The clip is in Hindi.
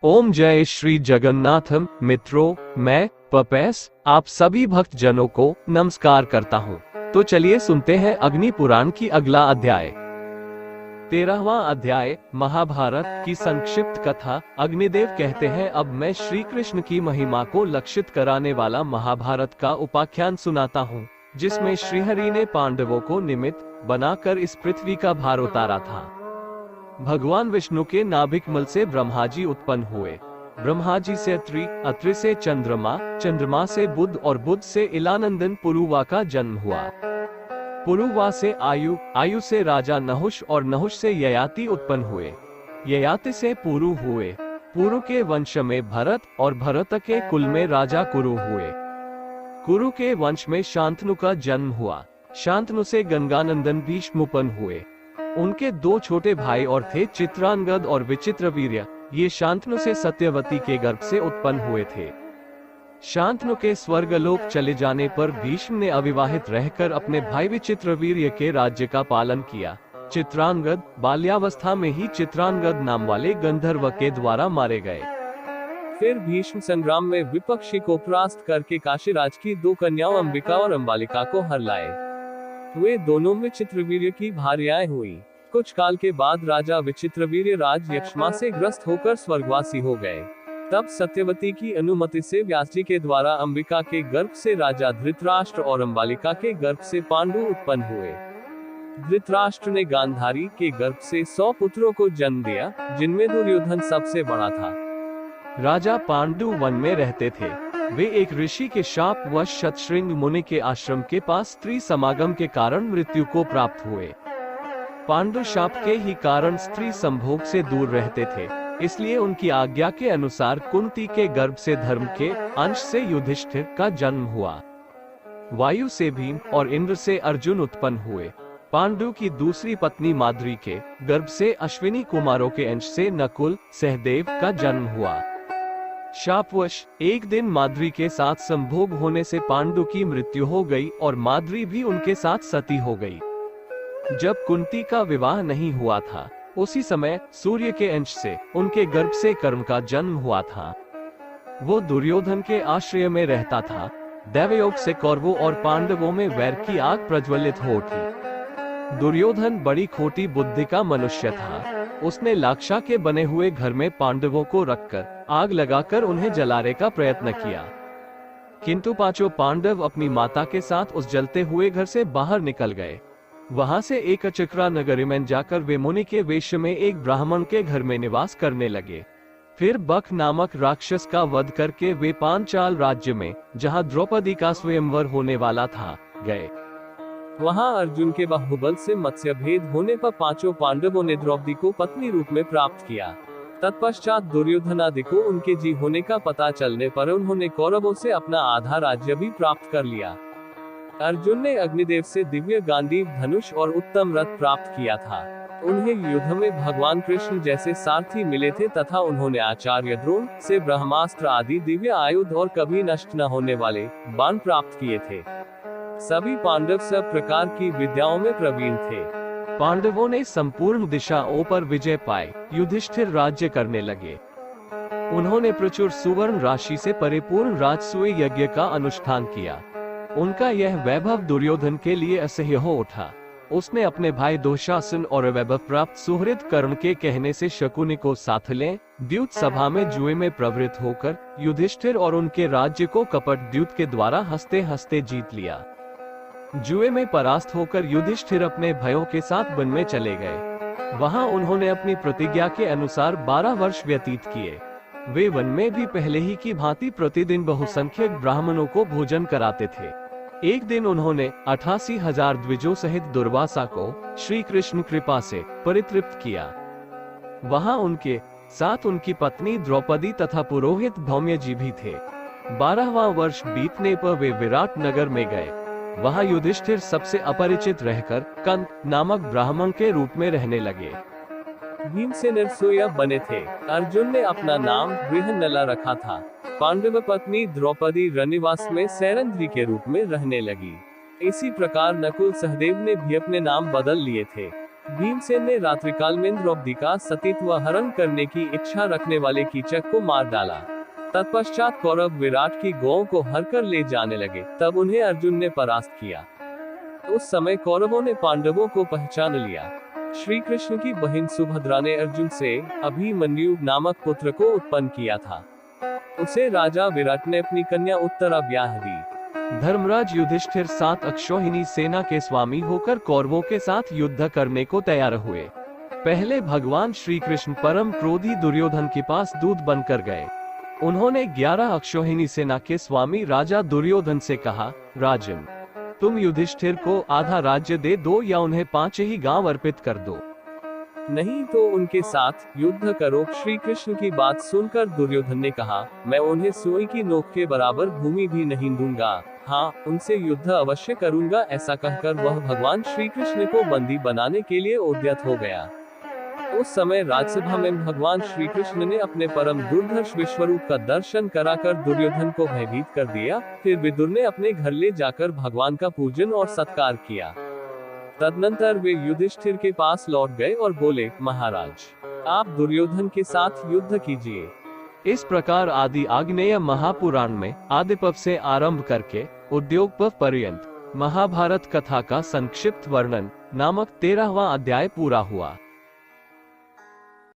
ओम जय श्री जगन्नाथम। मित्रों, मैं पपेस आप सभी भक्त जनों को नमस्कार करता हूँ। तो चलिए सुनते हैं अग्नि पुराण की अगला अध्याय। 13वां अध्याय महाभारत की संक्षिप्त कथा। अग्निदेव कहते हैं, अब मैं श्री कृष्ण की महिमा को लक्षित कराने वाला महाभारत का उपाख्यान सुनाता हूँ, जिसमें श्रीहरि ने पांडवों को निमित्त बनाकर इस पृथ्वी का भार उतारा था। भगवान विष्णु के नाभिक मल से ब्रह्मा जी उत्पन्न हुए। ब्रह्मा जी से अत्रि, अत्रि से चंद्रमा, चंद्रमा से बुध और बुध से इलानंदन पुरुवा का जन्म हुआ। पुरुवा से आयु, आयु से राजा नहुष और नहुष से ययाति उत्पन्न हुए। ययाति से पुरु हुए। पुरु के वंश में भरत और भरत के कुल में राजा कुरु हुए। कुरु के वंश में शांतनु का जन्म हुआ। शांतनु से गंगानंदन भीष्म उत्पन्न हुए। उनके दो छोटे भाई और थे, चित्रांगद और विचित्रवीर्य। ये शांतनु से सत्यवती के गर्भ से उत्पन्न हुए थे। शांतनु के स्वर्गलोक चले जाने पर भीष्म ने अविवाहित रहकर अपने भाई विचित्रवीर्य के राज्य का पालन किया। चित्रांगद बाल्यावस्था में ही चित्रांगद नाम वाले गंधर्व के द्वारा मारे गए। फिर भीष्म संग्राम में विपक्षी को परास्त करके काशीराज की दो कन्याओं अंबिका और अंबालिका को हर लाए। वे दोनों विचित्रवीर्य की भार्याएं हुई। कुछ काल के बाद राजा विचित्रवीर्य राज यक्ष्मा से ग्रस्त होकर स्वर्गवासी हो गए। तब सत्यवती की अनुमति से व्यास जी के द्वारा अंबिका के गर्भ से राजा धृतराष्ट्र और अंबालिका के गर्भ से पांडु उत्पन्न हुए। धृतराष्ट्र ने गांधारी के गर्भ से 100 पुत्रों को जन्म दिया, जिनमें दुर्योधन सबसे बड़ा था। राजा पांडु वन में रहते थे। वे एक ऋषि के शाप वश शतशृंग मुनि के आश्रम के पास स्त्री समागम के कारण मृत्यु को प्राप्त हुए। पांडु शाप के ही कारण स्त्री संभोग से दूर रहते थे, इसलिए उनकी आज्ञा के अनुसार कुंती के गर्भ से धर्म के अंश से युधिष्ठिर का जन्म हुआ। वायु से भीम और इंद्र से अर्जुन उत्पन्न हुए। पांडु की दूसरी पत्नी माद्री के गर्भ से अश्विनी कुमारों के अंश से नकुल सहदेव का जन्म हुआ। शापवश एक दिन माद्री के साथ संभोग होने से पांडु की मृत्यु हो गई और माद्री भी उनके साथ सती हो गई। जब कुंती का विवाह नहीं हुआ था, उसी समय सूर्य के अंश से उनके गर्भ से कर्ण का जन्म हुआ था। वो दुर्योधन के आश्रय में रहता था। दैवयोग से कौरवों और पांडवों में वैर की आग प्रज्वलित हो उठी। दुर्योधन बड़ी खोटी बुद्धि का मनुष्य था। उसने लाक्षा के बने हुए घर में पांडवों को रखकर आग लगाकर उन्हें जलाने का प्रयत्न किया, किंतु पांचों पांडव अपनी माता के साथ उस जलते हुए घर से बाहर निकल गए। वहां से एक अचक्रा नगरी में जाकर वे मुनि के वेश में एक ब्राह्मण के घर में निवास करने लगे। फिर बक नामक राक्षस का वध करके वे पांचाल राज्य में, जहां द्रौपदी का स्वयंवर होने वाला था, गए। वहां अर्जुन के बाहुबल से मत्स्य भेद होने पर पांचों पांडवों ने द्रौपदी को पत्नी रूप में प्राप्त किया। तत्पश्चात दुर्योधन आदि को उनके जी होने का पता चलने पर उन्होंने कौरवों से अपना आधा राज्य भी प्राप्त कर लिया। अर्जुन ने अग्निदेव से दिव्य गांडीव धनुष और उत्तम रथ प्राप्त किया था। उन्हें युद्ध में भगवान कृष्ण जैसे सारथी मिले थे तथा उन्होंने आचार्य द्रोण से ब्रह्मास्त्र आदि दिव्य आयुध और कभी नष्ट न होने वाले बाण प्राप्त किए थे। सभी पांडव सब प्रकार की विद्याओं में प्रवीण थे। पांडवों ने संपूर्ण दिशाओं पर विजय पाए युधिष्ठिर राज्य करने लगे। उन्होंने प्रचुर सुवर्ण राशि से परिपूर्ण राजसूय यज्ञ का अनुष्ठान किया। उनका यह वैभव दुर्योधन के लिए असह्य हो उठा। उसने अपने भाई दुशासन और वैभव प्राप्त सुहृद कर्ण के कहने से शकुनि को साथ ले द्यूत सभा में जुए में प्रवृत्त होकर युधिष्ठिर और उनके राज्य को कपट द्यूत के द्वारा हंसते हंसते जीत लिया। जुए में परास्त होकर युधिष्ठिर अपने भाइयों के साथ वन में चले गए। वहां उन्होंने अपनी प्रतिज्ञा के अनुसार 12 वर्ष व्यतीत किए। वे वन में भी पहले ही की भांति प्रतिदिन बहुसंख्यक ब्राह्मणों को भोजन कराते थे। एक दिन उन्होंने 88,000 द्विजों सहित दुर्वासा को श्री कृष्ण कृपा से परितृप्त किया। वहां उनके साथ उनकी पत्नी द्रौपदी तथा पुरोहित धौम्य जी भी थे। 12वां वर्ष बीतने पर वे विराट नगर में गए। वहां युधिष्ठिर सबसे अपरिचित रहकर कंद नामक ब्राह्मण के रूप में रहने लगे। भीम से नरसोया बने थे। अर्जुन ने अपना नाम बृहन्नला रखा था। पांडव पत्नी द्रौपदी रनिवास में सैरंध्री के रूप में रहने लगी। इसी प्रकार नकुल सहदेव ने भी अपने नाम बदल लिए थे। भीमसेन ने रात्रिकाल में द्रौपदी का सतीत्व हरण करने की इच्छा रखने वाले कीचक को मार डाला। तत्पश्चात कौरव विराट की गौओं को हरकर ले जाने लगे, तब उन्हें अर्जुन ने परास्त किया। उस समय कौरवों ने पांडवों को पहचान लिया। श्री कृष्ण की बहन सुभद्रा ने अर्जुन से अभिमन्यु नामक पुत्र को उत्पन्न किया था। उसे राजा विराट ने अपनी कन्या उत्तरा ब्याह दी। धर्मराज युधिष्ठिर 7 अक्षौहिणी सेना के स्वामी होकर कौरवों के साथ युद्ध करने को तैयार हुए। पहले भगवान श्री कृष्ण परम क्रोधी दुर्योधन के पास दूत बनकर गए। उन्होंने 11 अक्षौहिणी सेना के स्वामी राजा दुर्योधन से कहा, राजन, तुम युधिष्ठिर को आधा राज्य दे दो या उन्हें 5 ही गांव अर्पित कर दो, नहीं तो उनके साथ युद्ध करो। श्री कृष्ण की बात सुनकर दुर्योधन ने कहा, मैं उन्हें सुई की नोक के बराबर भूमि भी नहीं दूंगा, हाँ उनसे युद्ध अवश्य करूंगा। ऐसा कहकर वह भगवान श्री कृष्ण को बंदी बनाने के लिए उद्यत हो गया। उस समय राजसभा में भगवान श्री कृष्ण ने अपने परम दुर्धर्ष विश्वरूप का दर्शन कराकर दुर्योधन को भयभीत कर दिया। फिर विदुर ने अपने घर ले जाकर भगवान का पूजन और सत्कार किया। तदनंतर वे युधिष्ठिर के पास लौट गए और बोले, महाराज, आप दुर्योधन के साथ युद्ध कीजिए। इस प्रकार आदि आग्नेय महापुराण में आदिपर्व से आरंभ करके उद्योगपर्व पर्यंत महाभारत कथा का संक्षिप्त वर्णन नामक 13वां अध्याय पूरा हुआ।